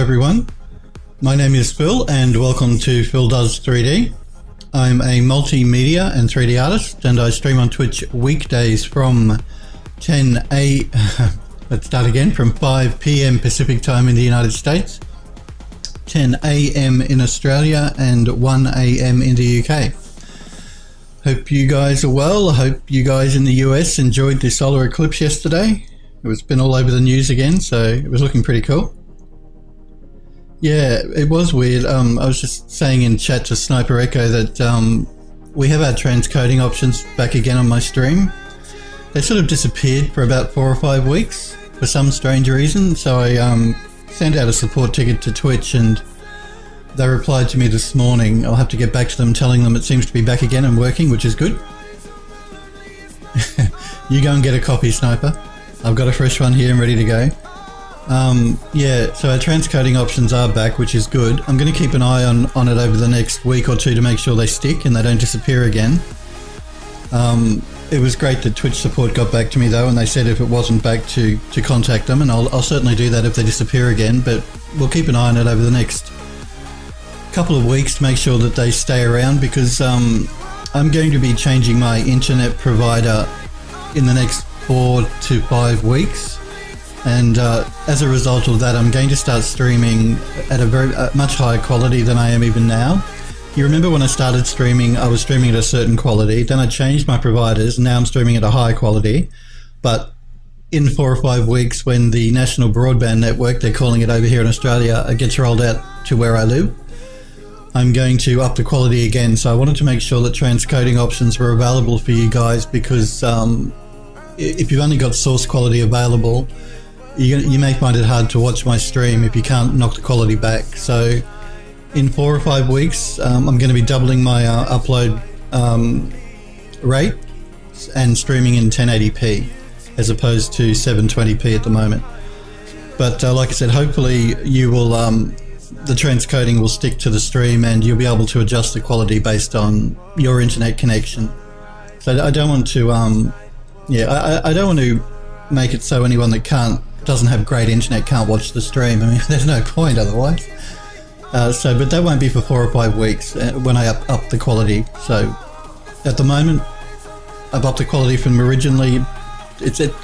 everyone. My name is Phil and welcome to Phil Does 3D. I'm a multimedia and 3D artist and I stream on Twitch weekdays from 5 p.m. Pacific time in the United States, 10 a.m. in Australia and 1 a.m. in the UK. Hope you guys are well. I hope you guys in the US enjoyed the solar eclipse yesterday. It's been all over the news again, so it was looking pretty cool. Yeah, it was weird. I was just saying in chat to Sniper Echo that we have our transcoding options back again on my stream. They sort of disappeared for about 4 or 5 weeks for some strange reason, so I sent out a support ticket to Twitch and they replied to me this morning. I'll have to get back to them telling them it seems to be back again and working, which is good. You go and get a copy, Sniper. I've got a fresh one here and ready to go. Yeah, so our transcoding options are back, which is good. I'm going to keep an eye on it over the next week or two to make sure they stick and they don't disappear again. It was great that Twitch support got back to me though, and they said if it wasn't back to contact them, and I'll certainly do that if they disappear again, but we'll keep an eye on it over the next couple of weeks to make sure that they stay around, because I'm going to be changing my internet provider in the next 4 to 5 weeks. And as a result of that, I'm going to start streaming at a much higher quality than I am even now. You remember when I started streaming, I was streaming at a certain quality, then I changed my providers, and now I'm streaming at a higher quality. But in 4 or 5 weeks, when the National Broadband Network, they're calling it over here in Australia, gets rolled out to where I live, I'm going to up the quality again. So I wanted to make sure that transcoding options were available for you guys, because if you've only got source quality available, you may find it hard to watch my stream if you can't knock the quality back. So in 4 or 5 weeks, I'm going to be doubling my upload rate and streaming in 1080p as opposed to 720p at the moment. But like I said, hopefully you will, the transcoding will stick to the stream and you'll be able to adjust the quality based on your internet connection. So I don't want to, I don't want to make it so anyone that doesn't have great internet can't watch the stream. I mean, there's no point otherwise. But that won't be for 4 or 5 weeks when I up the quality. So at the moment, I've upped the quality from originally.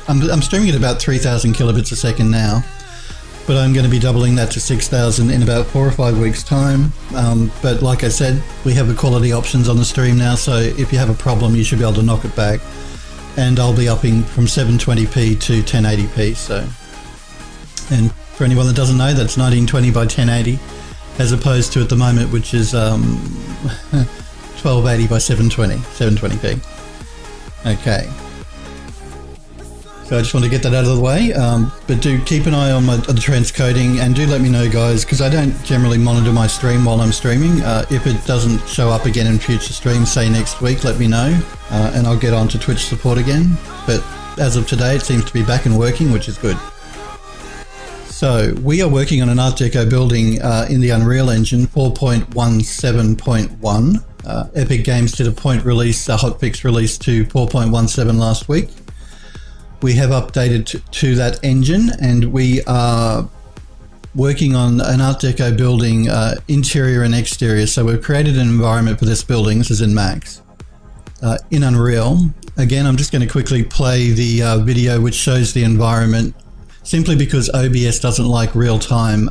I'm streaming at about 3,000 kilobits a second now, but I'm going to be doubling that to 6,000 in about 4 or 5 weeks time. But like I said, we have the quality options on the stream now, so if you have a problem, you should be able to knock it back. And I'll be upping from 720p to 1080p. So, and for anyone that doesn't know, that's 1920 by 1080, as opposed to at the moment, which is 1280 by 720p. Okay. So I just want to get that out of the way, but do keep an eye on the transcoding, and do let me know, guys, because I don't generally monitor my stream while I'm streaming. If it doesn't show up again in future streams, say next week, let me know, and I'll get on to Twitch support again. But as of today, it seems to be back and working, which is good. So we are working on an Art Deco building in the Unreal Engine 4.17.1. Epic Games did a hotfix release to 4.17 last week. We have updated to that engine, and we are working on an Art Deco building, interior and exterior. So we've created an environment for this building. This is in Max. In Unreal. Again, I'm just going to quickly play the video which shows the environment, simply because OBS doesn't like real time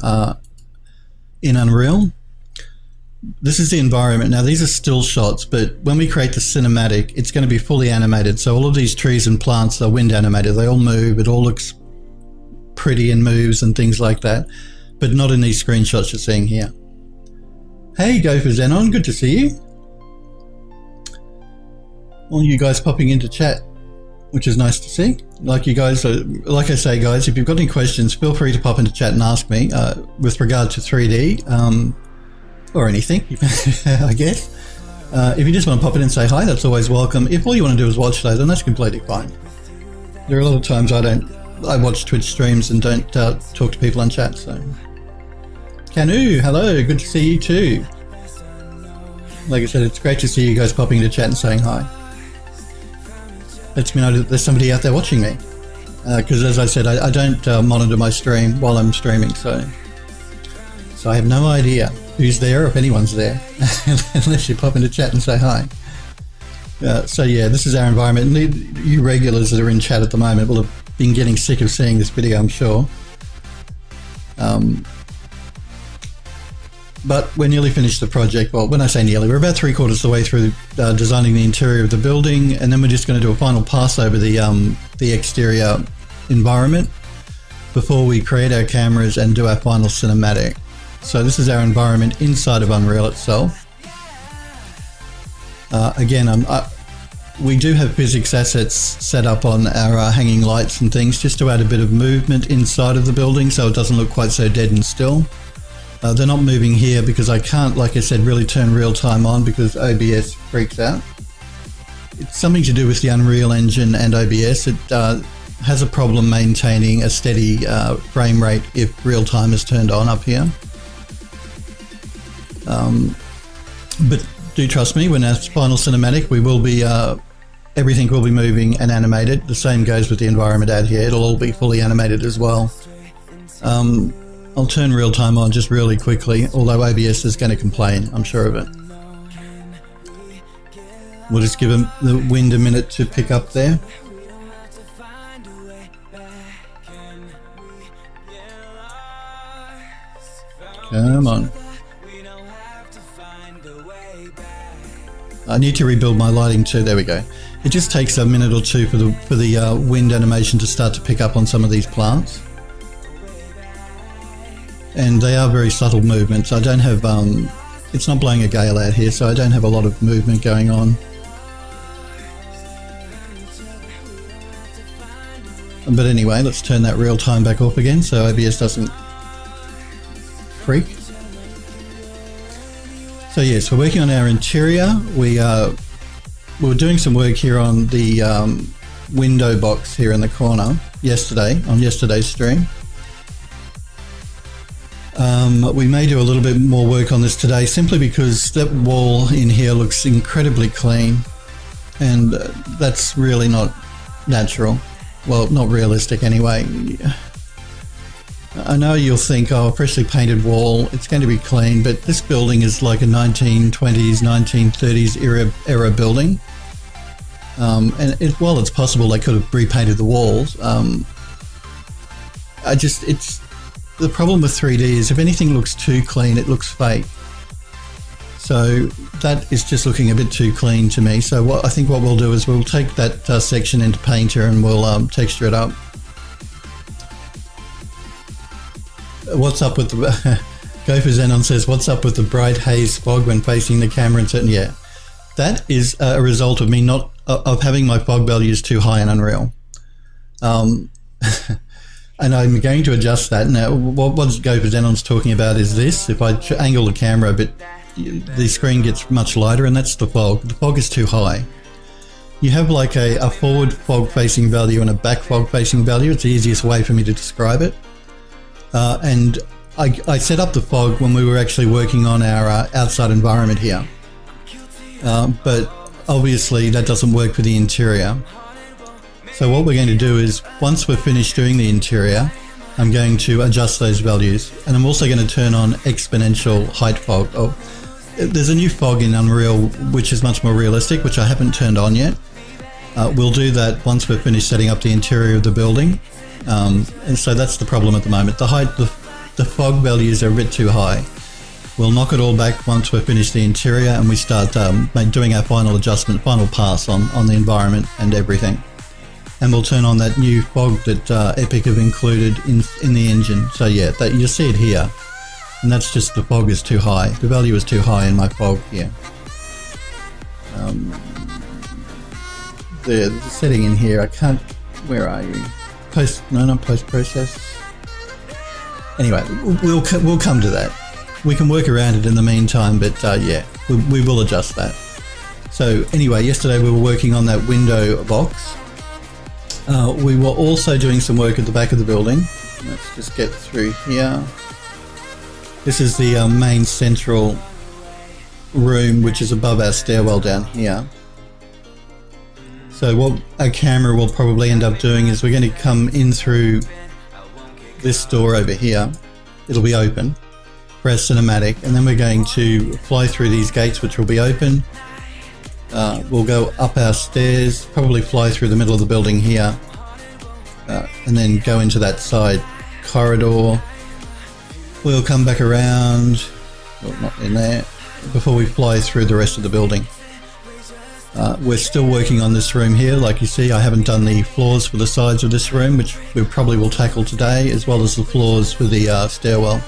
in Unreal. This is the environment. Now, these are still shots, but when we create the cinematic, it's going to be fully animated. So all of these trees and plants are wind animated. They all move. It all looks pretty and moves and things like that, but not in these screenshots you're seeing here. Hey, Go for Xenon. Good to see you. All you guys popping into chat, which is nice to see. Like I say, guys, if you've got any questions, feel free to pop into chat and ask me with regard to 3D. Or anything, I guess. If you just want to pop in and say hi, that's always welcome. If all you want to do is watch though, then that's completely fine. There are a lot of times I watch Twitch streams and don't talk to people on chat, so. Canu, hello, good to see you too. Like I said, it's great to see you guys popping into chat and saying hi. Lets me know that there's somebody out there watching me. Because as I said, I don't monitor my stream while I'm streaming, so So I have no idea who's there or if anyone's there, unless you pop into chat and say hi. So yeah, this is our environment. You regulars that are in chat at the moment will have been getting sick of seeing this video, I'm sure. But we're nearly finished the project. Well, when I say nearly, we're about 3/4 of the way through designing the interior of the building, and then we're just going to do a final pass over the exterior environment before we create our cameras and do our final cinematic. So this is our environment inside of Unreal itself. Again, we do have physics assets set up on our hanging lights and things just to add a bit of movement inside of the building so it doesn't look quite so dead and still. They're not moving here because I can't, like I said, really turn real time on because OBS freaks out. It's something to do with the Unreal Engine and OBS. It has a problem maintaining a steady frame rate if real time is turned on up here. But do trust me, when our final cinematic, we will be, everything will be moving and animated. The same goes with the environment out here. It'll all be fully animated as well. I'll turn real time on just really quickly, although OBS is going to complain, I'm sure of it. We'll just give the wind a minute to pick up there. Come on. I need to rebuild my lighting too. There we go. It just takes a minute or two for the wind animation to start to pick up on some of these plants. And they are very subtle movements. I don't have, it's not blowing a gale out here, so I don't have a lot of movement going on. But anyway, let's turn that real time back off again so OBS doesn't freak. So yes, we're working on our interior. We were doing some work here on the window box here in the corner on yesterday's stream. We may do a little bit more work on this today simply because that wall in here looks incredibly clean and that's really not natural. Well, not realistic anyway. I know you'll think, oh, a freshly painted wall, it's going to be clean, but this building is like a 1920s, 1930s era building. And while it's possible they could have repainted the walls, the problem with 3D is if anything looks too clean, it looks fake. So that is just looking a bit too clean to me. So I think what we'll do is we'll take that section into Painter and we'll texture it up. What's up with the... Gopher Zenon says, what's up with the bright haze fog when facing the camera? And yeah, that is a result of me of having my fog values too high in Unreal. And I'm going to adjust that. Now, what Gopher Zenon's talking about is this. If I angle the camera a bit, the screen gets much lighter, and that's the fog. The fog is too high. You have like a forward fog facing value and a back fog facing value. It's the easiest way for me to describe it. And I set up the fog when we were actually working on our outside environment here. But obviously that doesn't work for the interior. So what we're going to do is, once we're finished doing the interior, I'm going to adjust those values. And I'm also going to turn on exponential height fog. Oh, there's a new fog in Unreal which is much more realistic, which I haven't turned on yet. We'll do that once we're finished setting up the interior of the building. And so that's the problem at the moment. The fog values are a bit too high. We'll knock it all back once we're finished the interior and we start doing our final adjustment, final pass on the environment and everything. And we'll turn on that new fog that Epic have included in the engine. So yeah, that you see it here. And that's just the fog is too high. The value is too high in my fog here. The setting in here, I can't, where are you? Not post-process. Anyway, we'll come to that. We can work around it in the meantime, but yeah, we will adjust that. So anyway, yesterday we were working on that window box. We were also doing some work at the back of the building. Let's just get through here. This is the main central room, which is above our stairwell down here. So what our camera will probably end up doing is we're going to come in through this door over here. It'll be open. press cinematic, and then we're going to fly through these gates, which will be open. We'll go up our stairs, probably fly through the middle of the building here, and then go into that side corridor. We'll come back around, well, not in there, before we fly through the rest of the building. We're still working on this room here. Like you see, I haven't done the floors for the sides of this room, which we probably will tackle today, as well as the floors for the stairwell.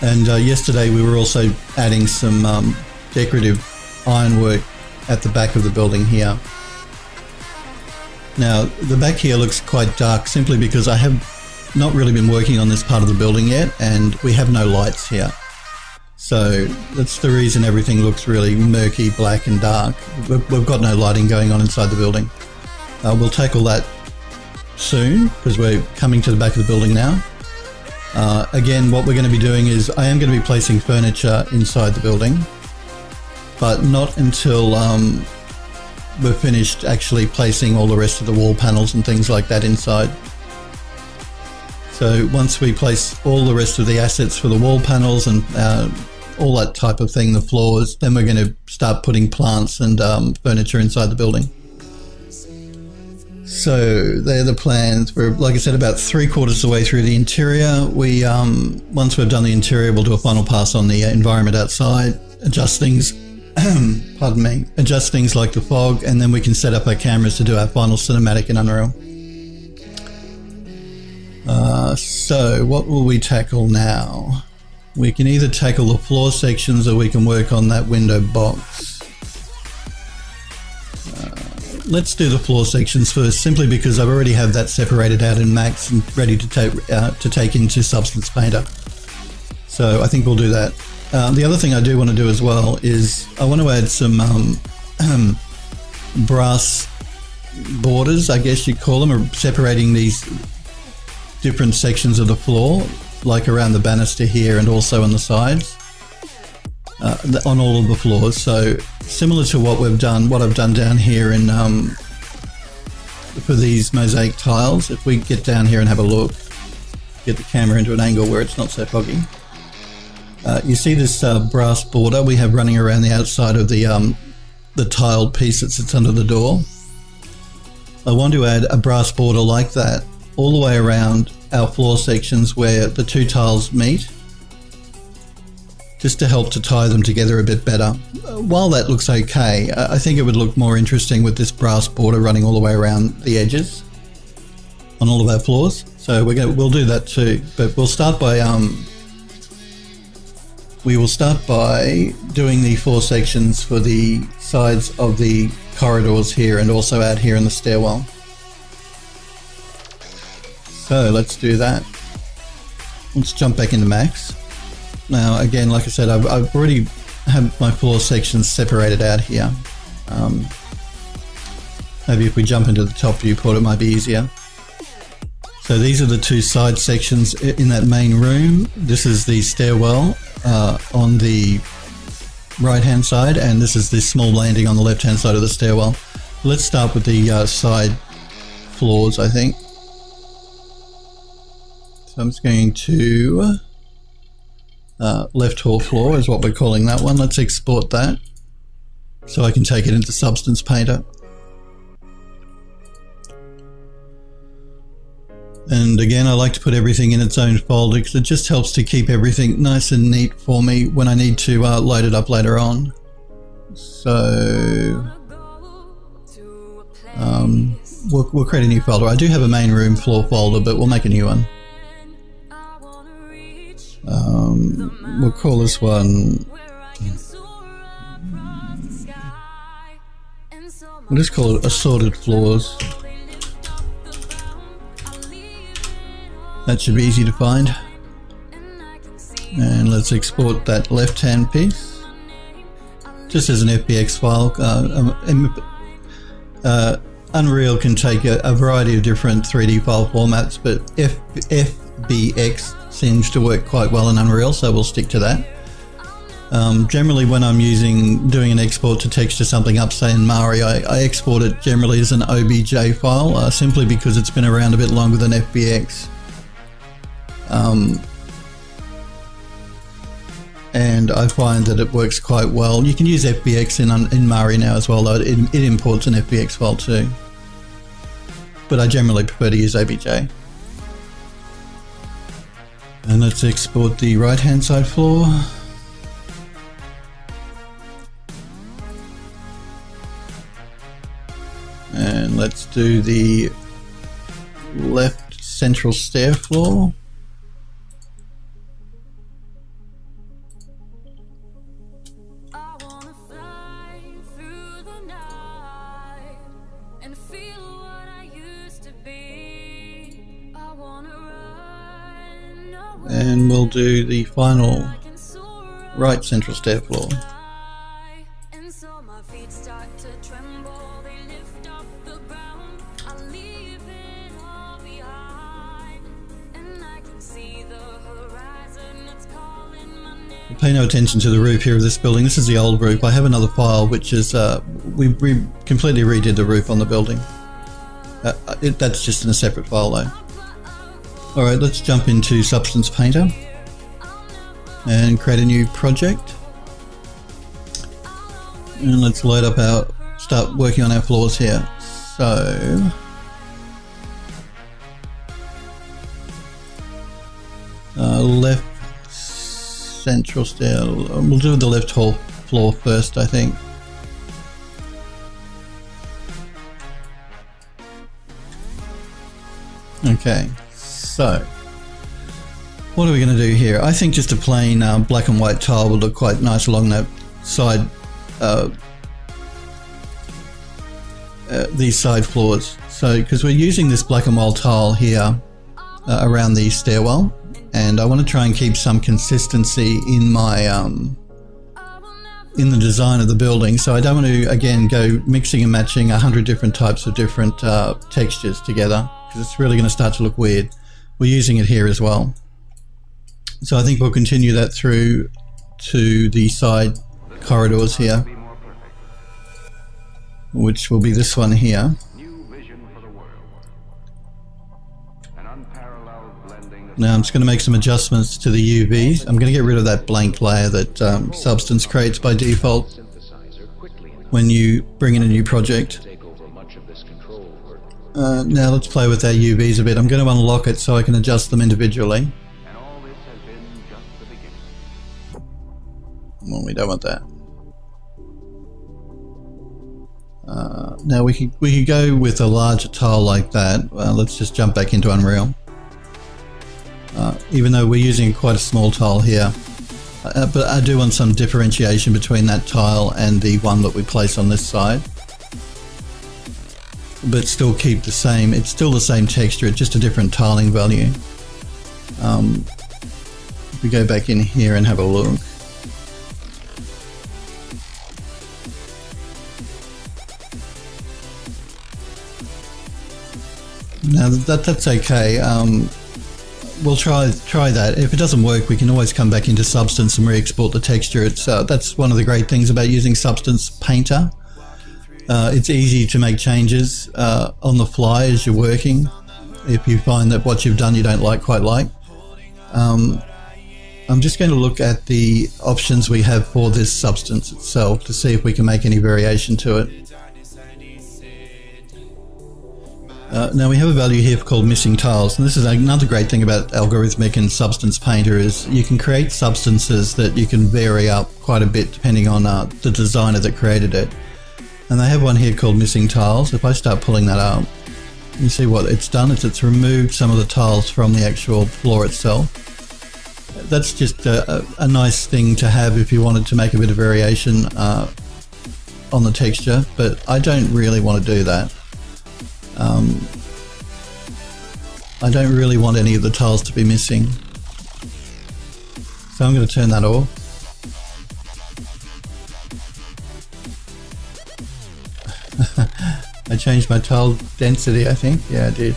And yesterday we were also adding some decorative ironwork at the back of the building here. Now, the back here looks quite dark simply because I have not really been working on this part of the building yet, and we have no lights here. So that's the reason everything looks really murky, black and dark. We've got no lighting going on inside the building. We'll tackle that soon because we're coming to the back of the building now. Again, what we're going to be doing is I am going to be placing furniture inside the building, but not until we're finished actually placing all the rest of the wall panels and things like that inside. So once we place all the rest of the assets for the wall panels and all that type of thing, the floors, then we're going to start putting plants and furniture inside the building. So they're the plans. We're, like I said, about 3/4 of the way through the interior. We once we've done the interior, we'll do a final pass on the environment outside, adjust things, pardon me, adjust things like the fog, and then we can set up our cameras to do our final cinematic in Unreal. So what will we tackle now? We can either tackle the floor sections or we can work on that window box. Let's do the floor sections first, simply because I've already have that separated out in Max and ready to take into Substance Painter. So I think we'll do that. The other thing I do want to do as well is I want to add some brass borders, I guess you'd call them, or separating these different sections of the floor, like around the banister here and also on the sides, on all of the floors. So similar to what I've done down here in for these mosaic tiles. If we get down here and have a look, get the camera into an angle where it's not so foggy. You see this brass border we have running around the outside of the tiled piece that sits under the door. I want to add a brass border like that all the way around our floor sections where the two tiles meet, just to help to tie them together a bit better. While that looks okay, I think it would look more interesting with this brass border running all the way around the edges on all of our floors. So we'll do that too, but we'll start by doing the four sections for the sides of the corridors here and also out here in the stairwell. So let's do that. Let's jump back into Max. Now again, like I said, I've already have my floor sections separated out here. Maybe if we jump into the top viewport it might be easier. So these are the two side sections in that main room. This is the stairwell on the right hand side, and this is this small landing on the left hand side of the stairwell. Let's start with the side floors, I think. So I'm just going to left hall floor is what we're calling that one. Let's export that so I can take it into Substance Painter. And again, I like to put everything in its own folder because it just helps to keep everything nice and neat for me when I need to load it up later on. So we'll create a new folder. I do have a main room floor folder, but we'll make a new one. We'll call this one, we'll just call it Assorted Floors. That should be easy to find. And let's export that left hand piece just as an FBX file. Unreal can take a variety of different 3D file formats, but FBX seems to work quite well in Unreal, so we'll stick to that. Generally when I'm doing an export to text to something up, say in Mari, I export it generally as an OBJ file, simply because it's been around a bit longer than FBX. and I find that it works quite well. You can use FBX in Mari now as well, though it imports an FBX file too. But I generally prefer to use OBJ. And let's export the right hand side floor. And let's do the left central stair floor. And we'll do the final right central stair floor. Pay no attention to the roof here of this building. This is the old roof. I have another file which is we completely redid the roof on the building. That's just in a separate file though. Alright, let's jump into Substance Painter and create a new project. And let's load up start working on our floors here. So left central stair, we'll do the left hall floor first, I think. Okay, so what are we going to do here? I think just a plain black and white tile will look quite nice along that side, these side floors. So because we're using this black and white tile here around the stairwell, and I want to try and keep some consistency in my in the design of the building. So I don't want to again go mixing and matching 100 different types of different textures together, because it's really going to start to look weird. We're using it here as well. So I think we'll continue that through to the side corridors here, which will be this one here. Now I'm just going to make some adjustments to the UVs. I'm going to get rid of that blank layer that Substance creates by default when you bring in a new project. Now let's play with our UVs a bit. I'm going to unlock it so I can adjust them individually. Well, we don't want that. Now we could go with a larger tile like that. Let's just jump back into Unreal. Even though we're using quite a small tile here, but I do want some differentiation between that tile and the one that we place on this side, but still keep the same. It's still the same texture, it's just a different tiling value. If we go back in here and have a look, now that's okay. We'll try that. If it doesn't work, we can always come back into Substance and re-export the texture. It's that's one of the great things about using Substance Painter. It's easy to make changes on the fly as you're working, if you find that what you've done you don't quite like. I'm just going to look at the options we have for this substance itself to see if we can make any variation to it. Now we have a value here called missing tiles, and this is another great thing about algorithmic and Substance Painter is you can create substances that you can vary up quite a bit depending on the designer that created it. And they have one here called missing tiles. If I start pulling that up, you see what it's done. It's removed some of the tiles from the actual floor itself. That's just a nice thing to have if you wanted to make a bit of variation on the texture, but I don't really want to do that. I don't really want any of the tiles to be missing, so I'm going to turn that off. I changed my tile density, I think. Yeah, I did.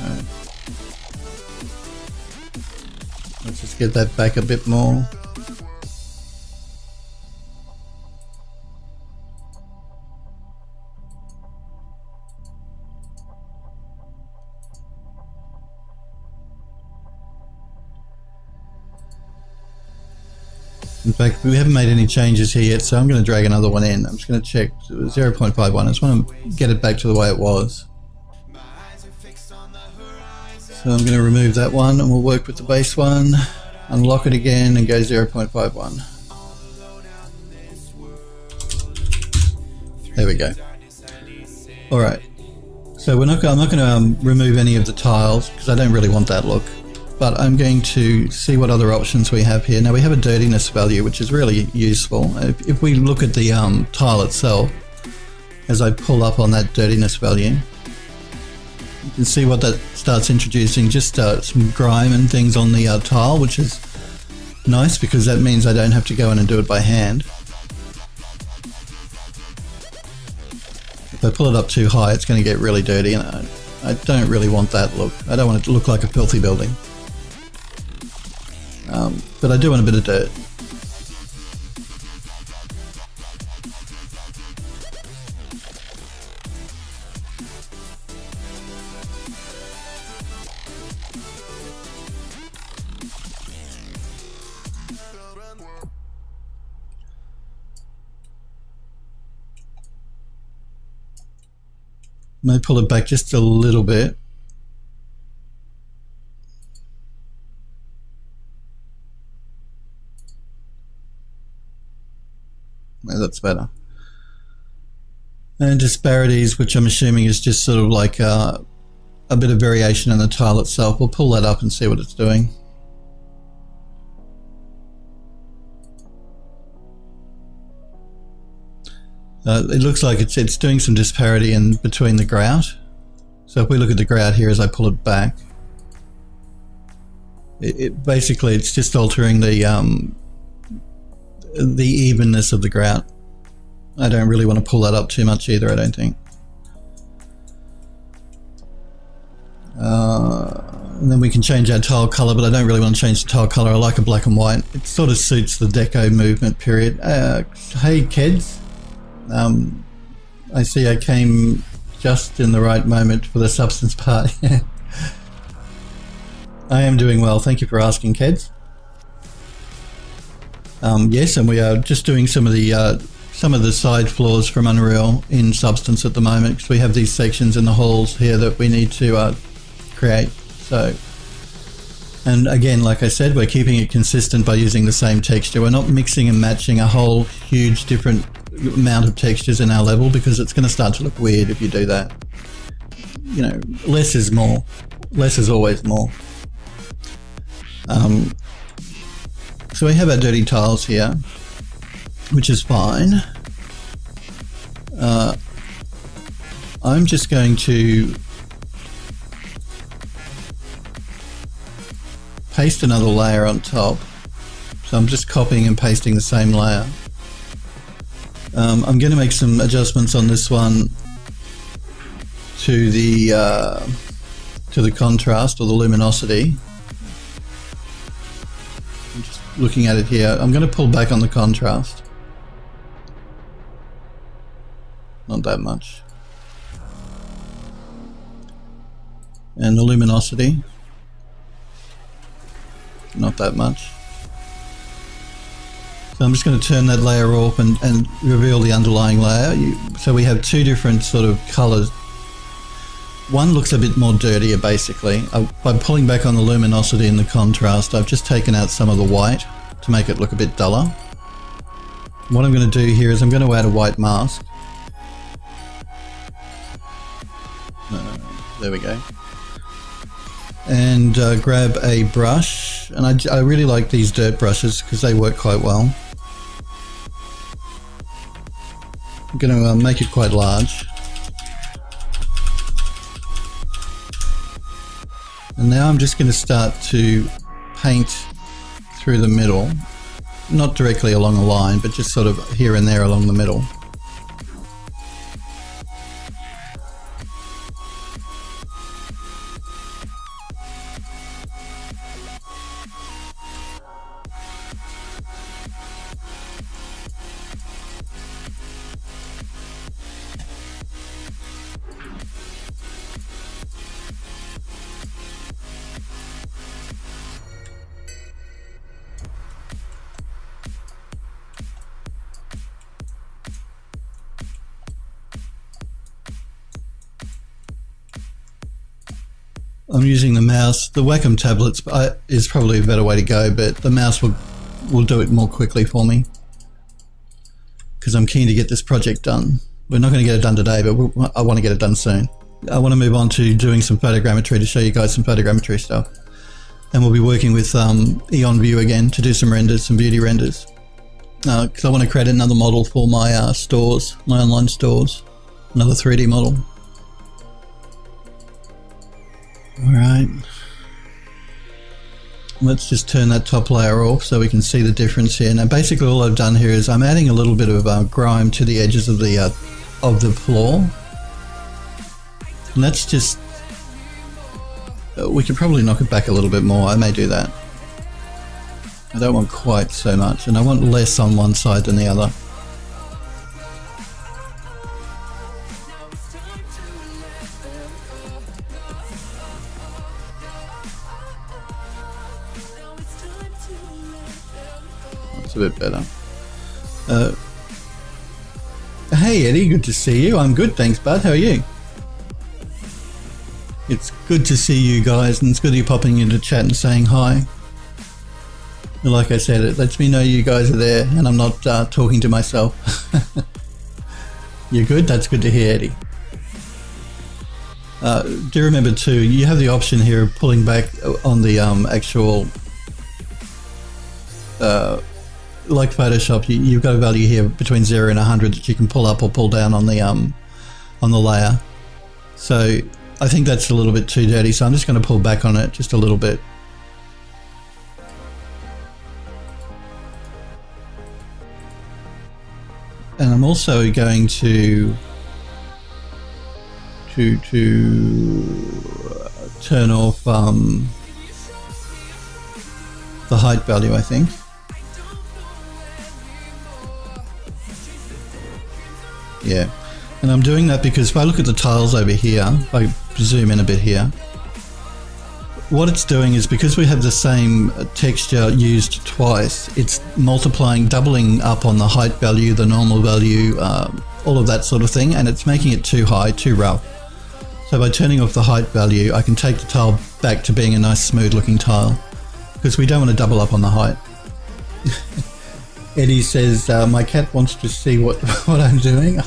Right. Let's just get that back a bit more. In fact, we haven't made any changes here yet, so I'm going to drag another one in. I'm just going to check 0.51. I just want to get it back to the way it was. So I'm going to remove that one and we'll work with the base one, unlock it again and go 0.51. There we go. Alright, so I'm not going to remove any of the tiles because I don't really want that look. But I'm going to see what other options we have here. Now we have a dirtiness value, which is really useful. If we look at the tile itself, as I pull up on that dirtiness value, you can see what that starts introducing, just some grime and things on the tile, which is nice because that means I don't have to go in and do it by hand. If I pull it up too high, it's going to get really dirty, and I don't really want that look. I don't want it to look like a filthy building. But I do want a bit of dirt. May pull it back just a little bit. Yeah, that's better. And disparities, which I'm assuming is just sort of like a bit of variation in the tile itself. We'll pull that up and see what it's doing. It looks like it's doing some disparity in between the grout. So if we look at the grout here as I pull it back, basically it's just altering the evenness of the grout. I don't really want to pull that up too much either, I don't think. And then we can change our tile color, but I don't really want to change the tile color. I like a black and white. It sort of suits the Deco movement period. Hey kids, I see I came just in the right moment for the substance part. I am doing well, thank you for asking, kids. Yes, and we are just doing some of the side floors from Unreal in Substance at the moment, because we have these sections in the halls here that we need to create. So, and again, like I said, we're keeping it consistent by using the same texture. We're not mixing and matching a whole huge different amount of textures in our level, because it's going to start to look weird if you do that. You know, less is more. Less is always more. So we have our dirty tiles here, which is fine. I'm just going to paste another layer on top. So I'm just copying and pasting the same layer. I'm going to make some adjustments on this one to the contrast or the luminosity. I'm just looking at it here. I'm going to pull back on the contrast. Not that much. And the luminosity. Not that much. So I'm just going to turn that layer off and reveal the underlying layer. So we have two different sort of colors. One looks a bit more dirtier, basically. By pulling back on the luminosity and the contrast, I've just taken out some of the white to make it look a bit duller. What I'm going to do here is I'm going to add a white mask. There we go. And grab a brush. And I really like these dirt brushes because they work quite well. I'm going to make it quite large. And now I'm just going to start to paint through the middle, not directly along a line, but just sort of here and there along the middle. I'm using the mouse. The Wacom tablets is probably a better way to go, but the mouse will do it more quickly for me because I'm keen to get this project done. We're not going to get it done today, but I want to get it done soon. I want to move on to doing some photogrammetry to show you guys some photogrammetry stuff. And we'll be working with Eon View again to do some renders, some beauty renders. Because I want to create another model for my stores, my online stores. Another 3D model. Alright. Let's just turn that top layer off so we can see the difference here. Now basically all I've done here is I'm adding a little bit of grime to the edges of the floor. And that's just... we could probably knock it back a little bit more. I may do that. I don't want quite so much, and I want less on one side than the other. That's a bit better. Hey Eddie, good to see you. I'm good, thanks bud. How are you? It's good to see you guys, and it's good that you're popping into chat and saying hi. Like I said, it lets me know you guys are there and I'm not talking to myself. You're good? That's good to hear, Eddie. Do remember too, you have the option here of pulling back on the actual, like Photoshop, you've got a value here between 0 and 100 that you can pull up or pull down on the layer. So I think that's a little bit too dirty, so I'm just going to pull back on it just a little bit. And I'm also going to turn off the height value, I think. Yeah, and I'm doing that because if I look at the tiles over here, if I zoom in a bit here, what it's doing is because we have the same texture used twice, it's multiplying, doubling up on the height value, the normal value, all of that sort of thing, and it's making it too high, too rough. So by turning off the height value, I can take the tile back to being a nice smooth looking tile, because we don't want to double up on the height. Eddie says, my cat wants to see what I'm doing.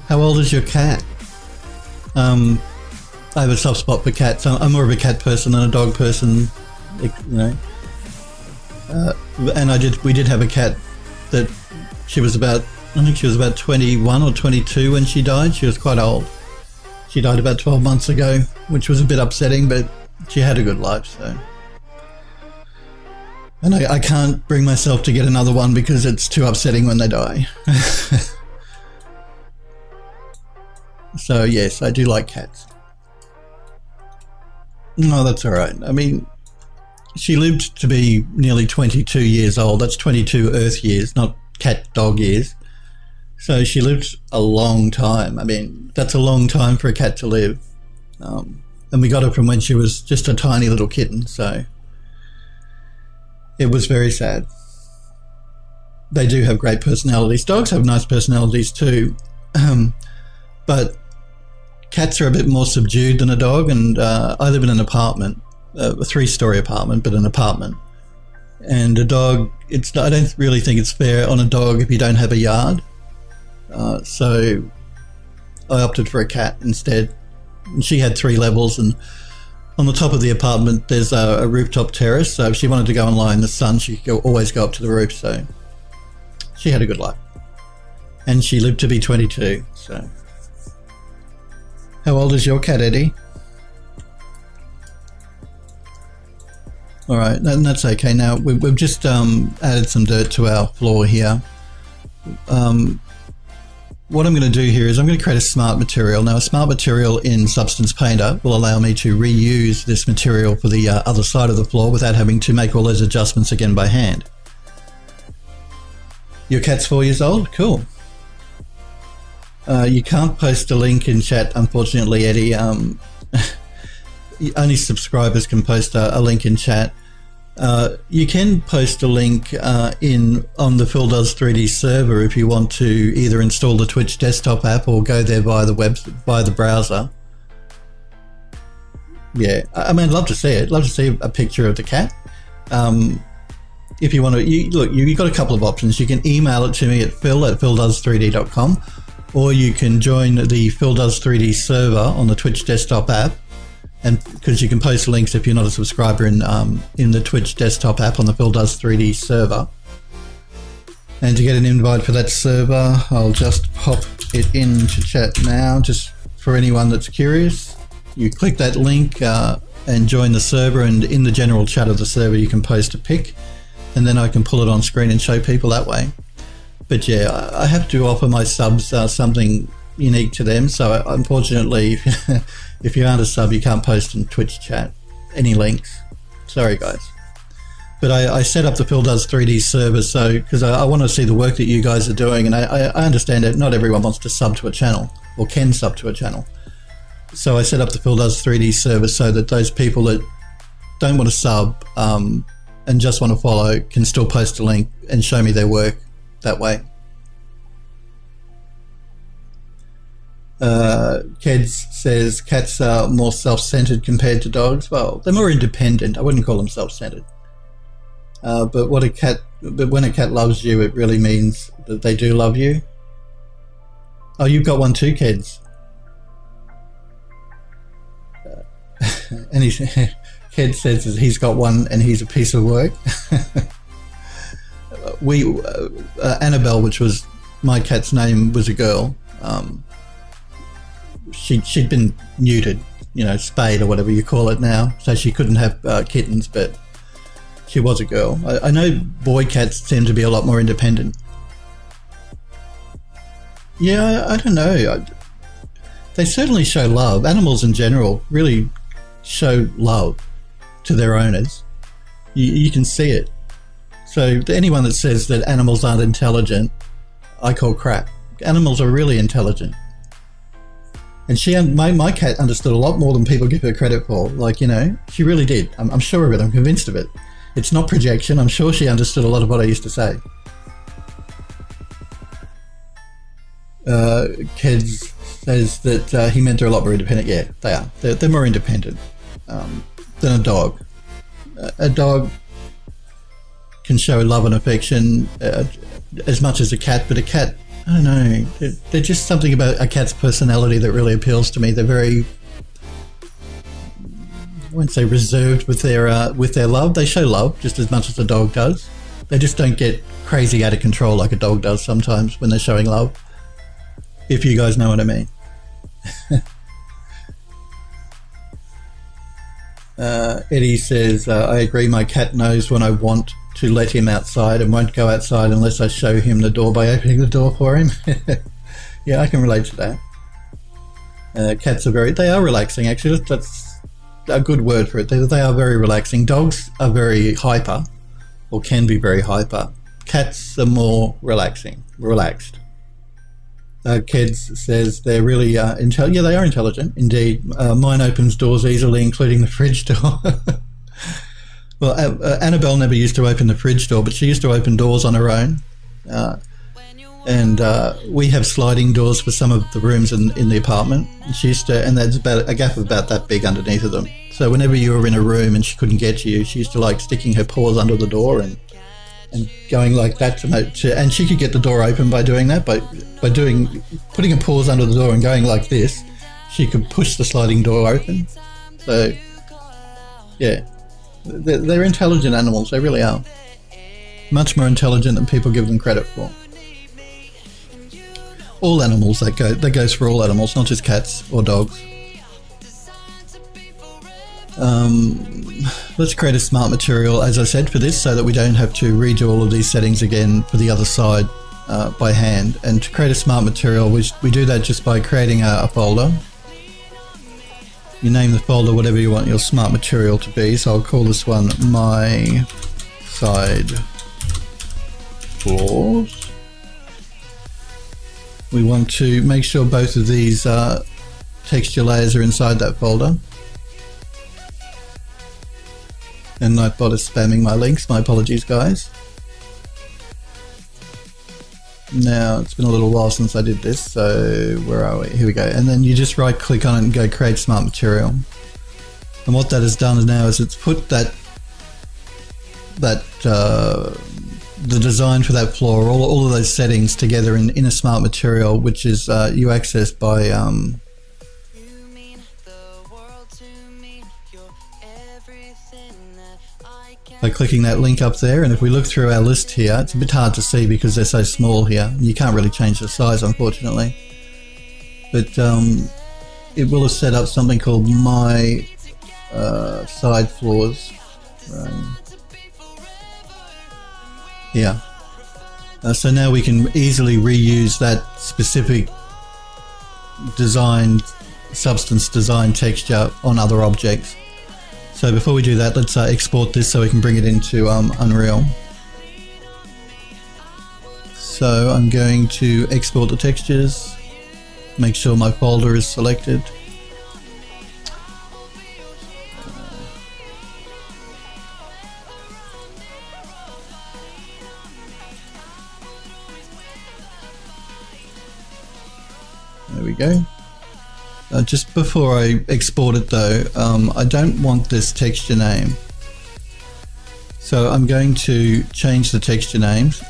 How old is your cat? I have a soft spot for cats. I'm more of a cat person than a dog person, you know. And we did have a cat that she was about, I think she was about 21 or 22 when she died. She was quite old. She died about 12 months ago, which was a bit upsetting, but she had a good life, so. And I can't bring myself to get another one because it's too upsetting when they die. So yes, I do like cats. No, that's all right. I mean, she lived to be nearly 22 years old. That's 22 Earth years, not cat dog years. So she lived a long time. I mean, that's a long time for a cat to live. And we got her from when she was just a tiny little kitten, so it was very sad. They do have great personalities. Dogs have nice personalities too, but cats are a bit more subdued than a dog, and I live in an apartment, a 3-story apartment, but an apartment. And a dog, I don't really think it's fair on a dog if you don't have a yard. So I opted for a cat instead. And she had 3 levels, and on the top of the apartment there's a rooftop terrace, so if she wanted to go and lie in the sun, she could always go up to the roof, so she had a good life. And she lived to be 22, so. How old is your cat, Eddie? All right, and that's okay. Now we've just added some dirt to our floor here. What I'm going to do here is I'm going to create a smart material. Now a smart material in Substance Painter will allow me to reuse this material for the other side of the floor without having to make all those adjustments again by hand. Your cat's 4 years old? Cool. You can't post a link in chat, unfortunately, Eddie. Only subscribers can post a link in chat. You can post a link on the Phil Does 3D server if you want to either install the Twitch desktop app or go there via the browser. Yeah, I mean, I'd love to see it. Love to see a picture of the cat. If you want to, you've got a couple of options. You can email it to me at phil@phildoes3d.com, or you can join the Phil Does 3D server on the Twitch desktop app, and because you can post links if you're not a subscriber in the Twitch desktop app on the Phil Does 3D server. And to get an invite for that server, I'll just pop it into chat now, just for anyone that's curious. You click that link and join the server, and in the general chat of the server you can post a pic, and then I can pull it on screen and show people that way. But yeah, I have to offer my subs something unique to them, so unfortunately if you aren't a sub you can't post in Twitch chat any links. Sorry guys. But I set up the Phil Does 3D server so because I want to see the work that you guys are doing, and I understand that not everyone wants to sub to a channel or can sub to a channel. So I set up the Phil Does 3D server so that those people that don't want to sub and just want to follow can still post a link and show me their work that way. Keds says cats are more self-centered compared to dogs. Well, they're more independent. I wouldn't call them self-centered. But when a cat loves you, it really means that they do love you. Oh, you've got one too, Keds. And Ked says that he's got one and he's a piece of work. Annabelle, which was my cat's name, was a girl. She'd been neutered, spayed or whatever you call it now, so she couldn't have kittens, but she was a girl. I know boy cats tend to be a lot more independent. Yeah, I don't know. They certainly show love. Animals in general really show love to their owners. You can see it. So anyone that says that animals aren't intelligent, I call crap. Animals are really intelligent. And my cat understood a lot more than people give her credit for. She really did. I'm sure of it. I'm convinced of it. It's not projection. I'm sure she understood a lot of what I used to say. Keds says that he meant they're a lot more independent. Yeah, they are. They're more independent than a dog. A dog can show love and affection as much as a cat, but a cat, I don't know, there's just something about a cat's personality that really appeals to me. They're very, I won't say reserved with their love. They show love just as much as a dog does. They just don't get crazy out of control like a dog does sometimes when they're showing love, if you guys know what I mean. Eddie says, I agree, my cat knows when I want to let him outside and won't go outside unless I show him the door by opening the door for him. Yeah, I can relate to that. Cats are they are relaxing actually. That's a good word for it. They are very relaxing. Dogs are very hyper, or can be very hyper. Cats are more relaxed. Keds says they're really intelligent. Yeah, they are intelligent, indeed. Mine opens doors easily, including the fridge door. Well, Annabelle never used to open the fridge door, but she used to open doors on her own. And we have sliding doors for some of the rooms in the apartment. And she used to, and there's about a gap about that big underneath of them. So whenever you were in a room and she couldn't get to you, she used to like sticking her paws under the door and going like that and she could get the door open by doing that, by putting her paws under the door and going like this, she could push the sliding door open. So yeah, they're intelligent animals. They really are. Much more intelligent than people give them credit for. All animals, that goes for all animals, not just cats or dogs. Let's create a smart material, as I said, for this, so that we don't have to redo all of these settings again for the other side by hand. And to create a smart material, we do that just by creating a folder. You name the folder whatever you want your smart material to be. So I'll call this one My Side Floors. We want to make sure both of these texture layers are inside that folder. And Nightbot is spamming my links. My apologies, guys. Now, it's been a little while since I did this, so where are we? Here we go. And then you just right click on it and go create smart material. And what that has done now is it's put the design for that floor, all of those settings together in a smart material, which is you access by clicking that link up there. And if we look through our list here, it's a bit hard to see because they're so small here. You can't really change the size, unfortunately. But it will have set up something called My Side Floors. Yeah. So now we can easily reuse that specific substance design texture on other objects. So before we do that, let's export this so we can bring it into Unreal. So I'm going to export the textures, make sure my folder is selected. There we go. Just before I export it though, I don't want this texture name. So I'm going to change the texture names.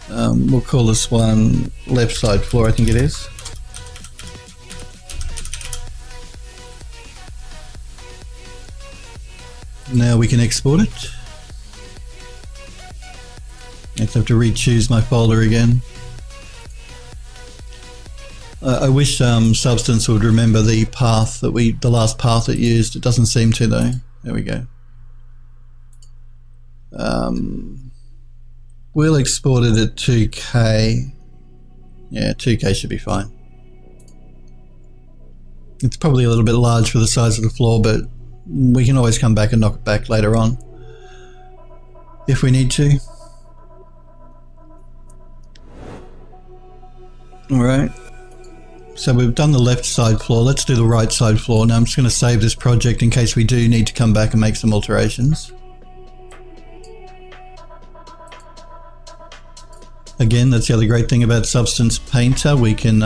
We'll call this one left side floor, I think it is. Now we can export it. I have to re-choose my folder again. I wish Substance would remember the path that the last path it used. It doesn't seem to though. There we go. We'll export it at 2K. Yeah, 2K should be fine. It's probably a little bit large for the size of the floor, but we can always come back and knock it back later on if we need to. Alright. So we've done the left side floor, let's do the right side floor. Now I'm just going to save this project in case we do need to come back and make some alterations. Again, that's the other great thing about Substance Painter, we can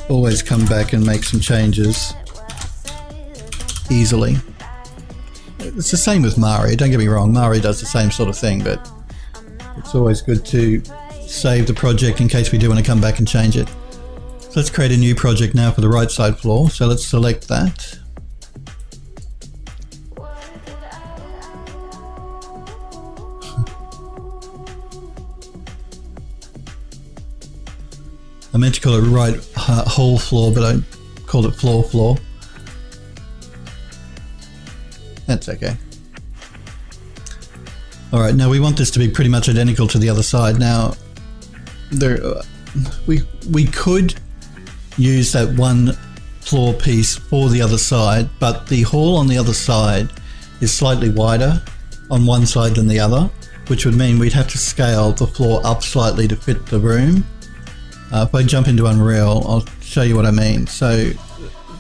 always come back and make some changes easily. It's the same with Mari, don't get me wrong, Mari does the same sort of thing, but it's always good to save the project in case we do want to come back and change it. So let's create a new project now for the right side floor. So let's select that. I meant to call it right whole floor, but I called it floor. That's okay. Alright, now we want this to be pretty much identical to the other side. Now, we could use that one floor piece for the other side, but the hall on the other side is slightly wider on one side than the other, which would mean we'd have to scale the floor up slightly to fit the room. If I jump into Unreal, I'll show you what I mean. So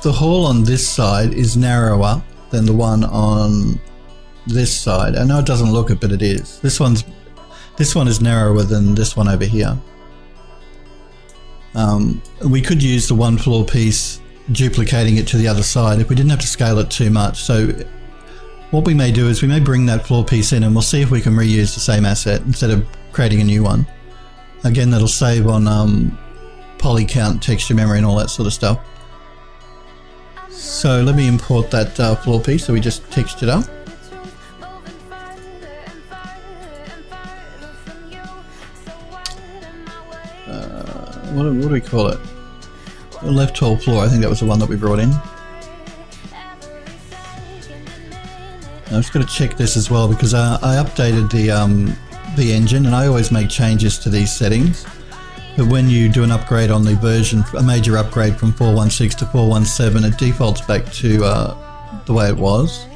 the hall on this side is narrower than the one on this side. I know it doesn't look it, but it is. This one is narrower than this one over here. We could use the one floor piece, duplicating it to the other side if we didn't have to scale it too much. So what we may do is we may bring that floor piece in and we'll see if we can reuse the same asset instead of creating a new one. Again, that'll save on poly count, texture memory and all that sort of stuff. So let me import that floor piece that we just textured up. What do we call it? The left whole floor, I think that was the one that we brought in. I'm just going to check this as well because I updated the engine, and I always make changes to these settings. But when you do an upgrade on the version, a major upgrade from 4.16 to 4.17, it defaults back to the way it was.